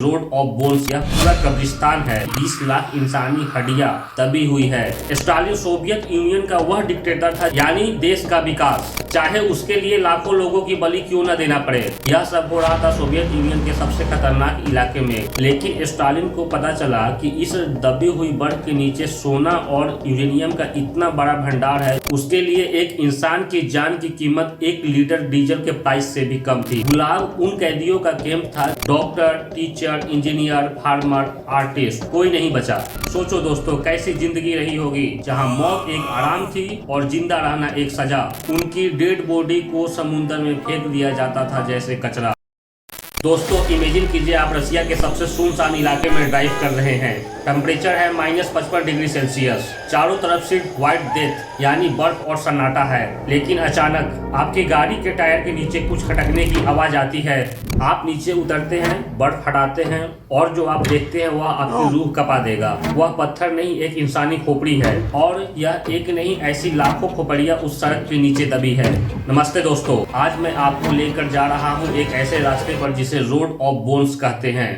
Road of bones यह पूरा कब्रिस्तान है। 20 लाख इंसानी हड्डियां दबी हुई है। स्टालिन सोवियत यूनियन का वह डिक्टेटर था, यानी देश का विकास, चाहे उसके लिए लाखों लोगों की बलि क्यों न देना पड़े। यह सब हो रहा था सोवियत यूनियन के सबसे खतरनाक इलाके में। लेकिन स्टालिन को पता चला कि इस दबी हुई बर्फ के नीचे सोना और यूरेनियम का इतना बड़ा भंडार है, उसके लिए एक इंसान की जान की कीमत 1 लीटर डीजल के प्राइस से भी कम थी। गुलाग उन कैदियों का कैंप था, doctor, teacher, engineer, farmer, artist, कोई नहीं बचा। सोचो दोस्तों, कैसी जिंदगी रही होगी जहां मौत एक आराम थी और जिंदा रहना एक सजा। उनकी डेड बॉडी को समुद्र में फेंक दिया जाता था जैसे कचरा। दोस्तों इमेजिन कीजिए, आप रसिया के सबसे सुनसान इलाके में ड्राइव कर रहे हैं। टेम्परेचर है -55 डिग्री सेल्सियस। चारों तरफ सिर्फ व्हाइट डेथ यानी बर्फ और सन्नाटा है। लेकिन अचानक आपकी गाड़ी के टायर के नीचे कुछ खटकने की आवाज आती है। आप नीचे उतरते हैं, बर्फ हटाते हैं और जो आप देखते हैं वह आपकी रूह कपा देगा। वह पत्थर नहीं, एक इंसानी खोपड़ी है। और यह एक नहीं, ऐसी लाखों खोपड़ियां उस सड़क के नीचे दबी है। नमस्ते दोस्तों, आज मैं आपको लेकर जा रहा हूँ एक ऐसे रास्ते पर जिसे रोड ऑफ बोन्स कहते हैं।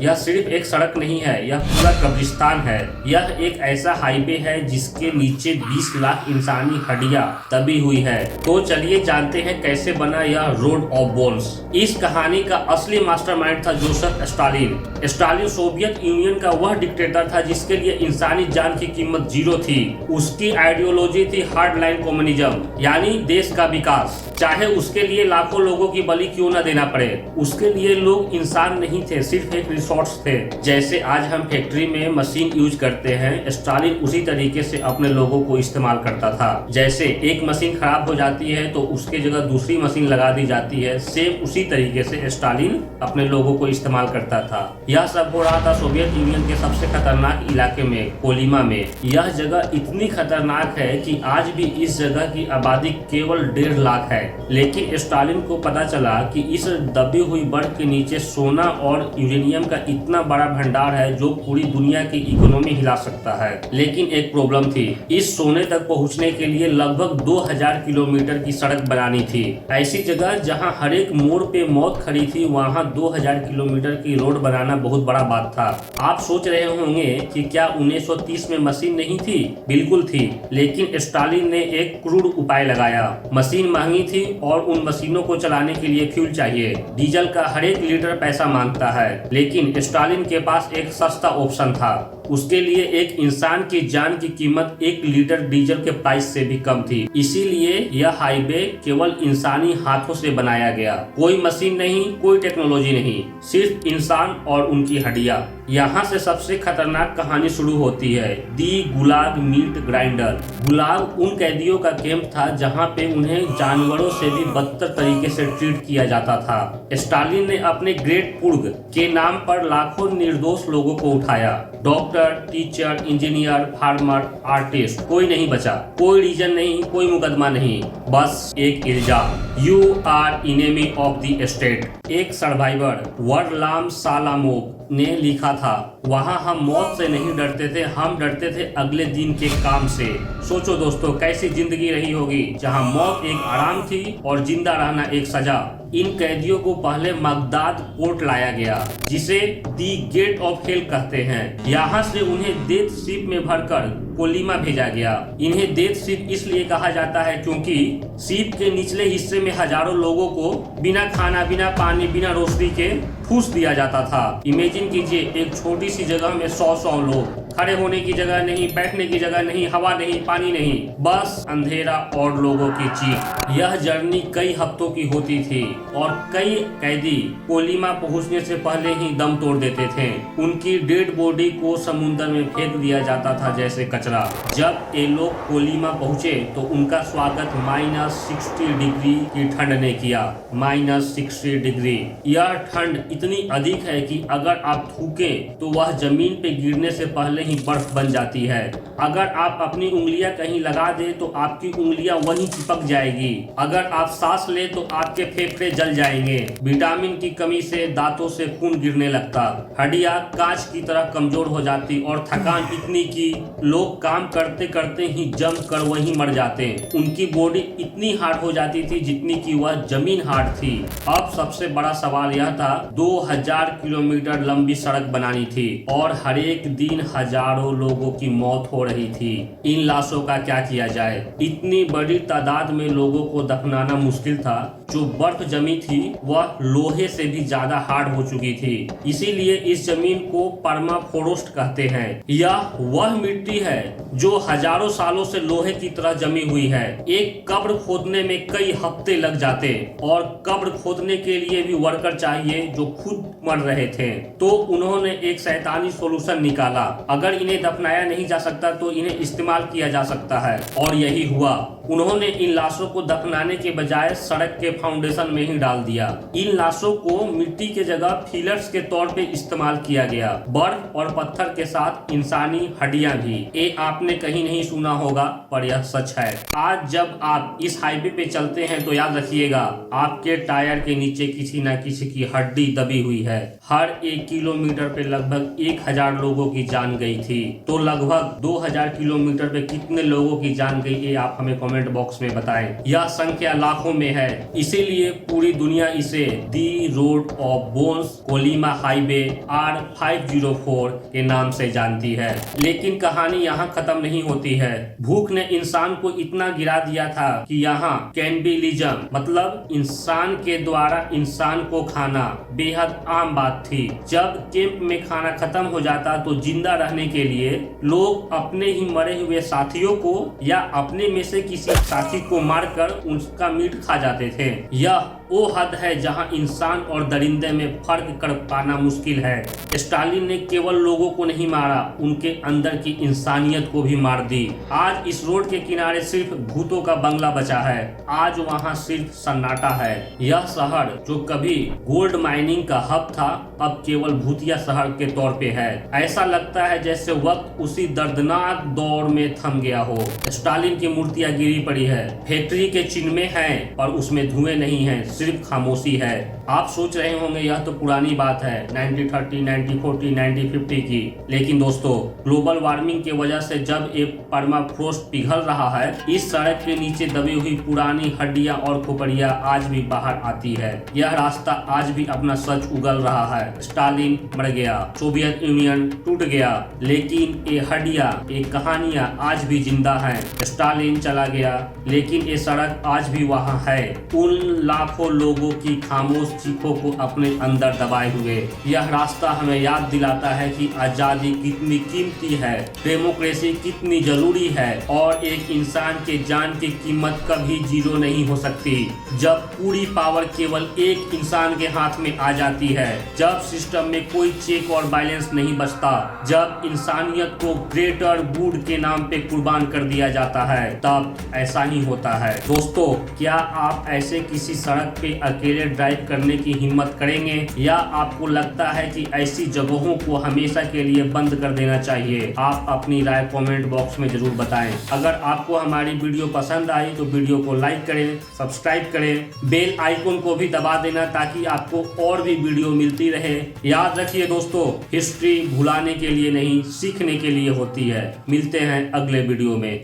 यह सिर्फ एक सड़क नहीं है, यह पूरा कब्रिस्तान है। यह एक ऐसा हाईवे है जिसके नीचे 20 लाख इंसानी हड्डियां दबी हुई है। तो चलिए जानते हैं कैसे बना यह रोड ऑफ बोन्स। इस कहानी का असली मास्टरमाइंड था Joseph Stalin. Stalin Soviet union का वह डिक्टेटर था जिसके लिए इंसानी जान की कीमत 0 थी। उसकी आइडियोलॉजी थी हार्ड लाइन कम्युनिज्म, यानी देश का विकास, चाहे उसके लिए लाखों लोगों की बलि क्यों न देना पड़े। उसके लिए लोग इंसान नहीं थे, सिर्फ एक रिसोर्स थे। जैसे आज हम फैक्ट्री में मशीन यूज करते हैं, स्टालिन उसी तरीके से अपने लोगों को इस्तेमाल करता था। जैसे एक मशीन खराब हो जाती है तो उसके जगह दूसरी मशीन लगा दी जाती है, सेम उसी तरीके से स्टालिन अपने लोगों को इस्तेमाल करता था। यह सब हो रहा था सोवियत यूनियन के सबसे खतरनाक इलाके में, कोलिमा में। यह जगह इतनी खतरनाक है कि आज भी इस जगह की आबादी केवल 1.5 लाख है। लेकिन स्टालिन को पता चला कि इस दबी हुई बर्फ के नीचे सोना और यूरेनियम का इतना बड़ा भंडार है जो पूरी दुनिया की इकोनॉमी हिला सकता है। लेकिन एक प्रॉब्लम थी, इस सोने तक पहुंचने के लिए लगभग 2000 किलोमीटर की सड़क बनानी थी। ऐसी जगह जहां हर एक मोड़ पे मौत खड़ी थी, वहां 2000 किलोमीटर की रोड बनाना बहुत बड़ा बात था। आप सोच रहे होंगे कि क्या 1930 में मशीन नहीं थी? बिल्कुल थी, लेकिन स्टालिन ने एक क्रूड उपाय लगाया। मशीन महंगी थी और उन मशीनों को चलाने के लिए फ्यूल चाहिए। डीजल का हर एक लीटर पैसा मांगता है, लेकिन स्टालिन के पास एक सस्ता ऑप्शन था। उसके लिए एक इंसान की जान की कीमत 1 लीटर डीजल के प्राइस से भी कम थी। इसीलिए यह हाईवे केवल इंसानी हाथों से बनाया गया। कोई मशीन नहीं, कोई टेक्नोलॉजी नहीं, सिर्फ इंसान और उनकी हड्डियां। यहाँ से सबसे खतरनाक कहानी शुरू होती है, दी गुलाग मीट ग्राइंडर। गुलाग उन कैदियों का कैंप था जहाँ पे उन्हें जानवरों से भी बदतर तरीके से ट्रीट किया जाता था। स्टालिन ने अपने ग्रेट पुर्ग के नाम पर लाखों निर्दोष लोगों को उठाया। Doctor, teacher, engineer, farmer, artist, कोई नहीं बचा। कोई रीजन नहीं, कोई मुकदमा नहीं, बस एक इल्जाम, you are enemy of the state. एक सर्वाइवर वर्लाम सालामोव ने लिखा था, वहाँ हम मौत से नहीं डरते थे, हम डरते थे अगले दिन के काम से। सोचो दोस्तों, कैसी जिंदगी रही होगी जहाँ मौत एक आराम थी और जिंदा रहना एक सजा। इन कैदियों को पहले बगदाद पोर्ट लाया गया, जिसे दी गेट ऑफ हेल कहते हैं। यहाँ से उन्हें डेथ शिप में भरकर कोलिमा भेजा गया। इन्हें डेथ शिप इसलिए कहा जाता है क्योंकि शिप के निचले हिस्से में हजारों लोगों को बिना खाना, बिना पानी, बिना रोशनी के ठूस दिया जाता था। इमेजिन कीजिए, एक छोटी सी जगह में 100 लोग, खड़े होने की जगह नहीं, बैठने की जगह नहीं, हवा नहीं, पानी नहीं, बस अंधेरा और लोगों की चीख। यह जर्नी कई हफ्तों की होती थी और कई कैदी कोलिमा पहुंचने से पहले ही दम तोड़ देते थे। उनकी डेड बॉडी को समुद्र में फेंक दिया जाता था जैसे कचरा। जब ये लोग कोलिमा पहुंचे तो उनका स्वागत -60 डिग्री की ठंड ने किया। -60 डिग्री। यह ठंड इतनी अधिक है कि अगर आप थूकें तो वह जमीन पे गिरने से पहले ही बर्फ बन जाती है। अगर आप अपनी उंगलियां कहीं लगा दे तो आपकी उंगलियां वहीं चिपक जाएगी। अगर आप सांस ले तो आपके फेफड़े जल जाएंगे। विटामिन की कमी से दांतों से खून गिरने लगता, हड्डियां कांच की तरह कमजोर हो जाती और थकान इतनी कि लोग काम करते करते ही जम कर वहीं मर जाते। उनकी बॉडी इतनी हार्ड हो जाती थी जितनी कि वह जमीन हार्ड थी। अब सबसे बड़ा सवाल यह था, 2000 किलोमीटर लंबी सड़क बनानी थी और हर एक दिन हजारों लोगों की मौत हो रही थी। इन लाशों का क्या किया जाए? इतनी बड़ी तादाद में लोगों को दफनाना मुश्किल था। जो बर्फ जमी थी वह लोहे से भी ज्यादा हार्ड हो चुकी थी, इसीलिए इस जमीन को परमाफ्रोस्ट कहते हैं। यह वह मिट्टी है जो हजारों सालों से लोहे की तरह जमी हुई है। एक कब्र खोदने में कई हफ्ते लग जाते और कब्र खोदने के लिए भी वर्कर चाहिए जो खुद मर रहे थे। तो उन्होंने एक शैतानी सोल्यूशन निकाला, अगर इन्हें दफनाया नहीं जा सकता तो इन्हें इस्तेमाल किया जा सकता है, और यही हुआ। उन्होंने इन लाशों को दफनाने के बजाय सड़क के फाउंडेशन में ही डाल दिया। इन लाशों को मिट्टी के जगह फिलर्स के तौर पे इस्तेमाल किया गया, बर्फ और पत्थर के साथ इंसानी हड्डियां भी। ये आपने कहीं नहीं सुना होगा पर यह सच है। आज जब आप इस हाईवे पे चलते हैं तो याद रखिएगा, आपके टायर के नीचे किसी न किसी की हड्डी दबी हुई है। हर 1 किलोमीटर पे लगभग 1000 लोगों की जान गई थी। तो लगभग 2000 किलोमीटर पे कितने लोगों की जान गई, ये आप हमें कमेंट बॉक्स में बताएं। यह संख्या लाखों में है, इसीलिए पूरी दुनिया इसे the Road of Bones Kolyma highway R504 के नाम से जानती है। लेकिन कहानी यहाँ खत्म नहीं होती है। भूख ने इंसान को इतना गिरा दिया था कि यहाँ कैनिबलिज्म मतलब इंसान के द्वारा इंसान को खाना बेहद आम बात थी। जब कैंप में खाना खत्म हो जाता तो जिंदा रहने के लिए लोग अपने ही मरे हुए साथियों को या अपने में से किसी साथी को मारकर उसका मीट खा जाते थे। यह वो हद है जहां इंसान और दरिंदे में फर्क कर पाना मुश्किल है। स्टालिन ने केवल लोगों को नहीं मारा, उनके अंदर की इंसानियत को भी मार दी। आज इस रोड के किनारे सिर्फ भूतों का बंगला बचा है। आज वहां सिर्फ सन्नाटा है। यह शहर जो कभी गोल्ड माइनिंग का हब था अब केवल भूतिया शहर के तौर पे है। ऐसा लगता है जैसे वक्त उसी दर्दनाक दौर में थम गया हो। स्टालिन की मूर्तियां गिरी पड़ी है, फैक्ट्री के चिन्ह हैं पर उसमें धुएं नहीं है, सिर्फ खामोशी है। आप सोच रहे होंगे यह तो पुरानी बात है 1930, 1940, 1950 की। लेकिन दोस्तों, ग्लोबल वार्मिंग की वजह से जब एक परमाफ्रोस्ट पिघल रहा है, इस सड़क के नीचे दबी हुई पुरानी हड्डियां और खोपड़ियां आज भी बाहर आती है। यह रास्ता आज भी अपना सच उगल रहा है। स्टालिन मर गया, सोवियत यूनियन टूट गया, लेकिन ये हड्डियां, ये कहानियां आज भी जिंदा हैं। स्टालिन चला गया लेकिन ये सड़क आज भी वहाँ है, उन लाखों लोगों की खामोश चीखों को अपने अंदर दबाए हुए। यह रास्ता हमें याद दिलाता है कि आजादी कितनी कीमती है, डेमोक्रेसी कितनी जरूरी है और एक इंसान के जान की कीमत कभी जीरो नहीं हो सकती। जब पूरी पावर केवल एक इंसान के हाथ में आ जाती है, जब सिस्टम में कोई चेक और बैलेंस नहीं बचता, जब इंसानियत को ग्रेटर गुड के नाम पे कुर्बान कर दिया जाता है, तब ऐसा ही होता है। दोस्तों, क्या आप ऐसे किसी सड़क पे अकेले ड्राइव करने की हिम्मत करेंगे या आपको लगता है कि ऐसी जगहों को हमेशा के लिए बंद कर देना चाहिए? आप अपनी राय कमेंट बॉक्स में जरूर बताएं। अगर आपको हमारी वीडियो पसंद आई तो वीडियो को लाइक करें, सब्सक्राइब करें, बेल आइकन को भी दबा देना ताकि आपको और भी वीडियो मिलती रहे। याद रखिए दोस्तों, हिस्ट्री भुलाने के लिए नहीं, सीखने के लिए होती है। मिलते हैं अगले वीडियो में।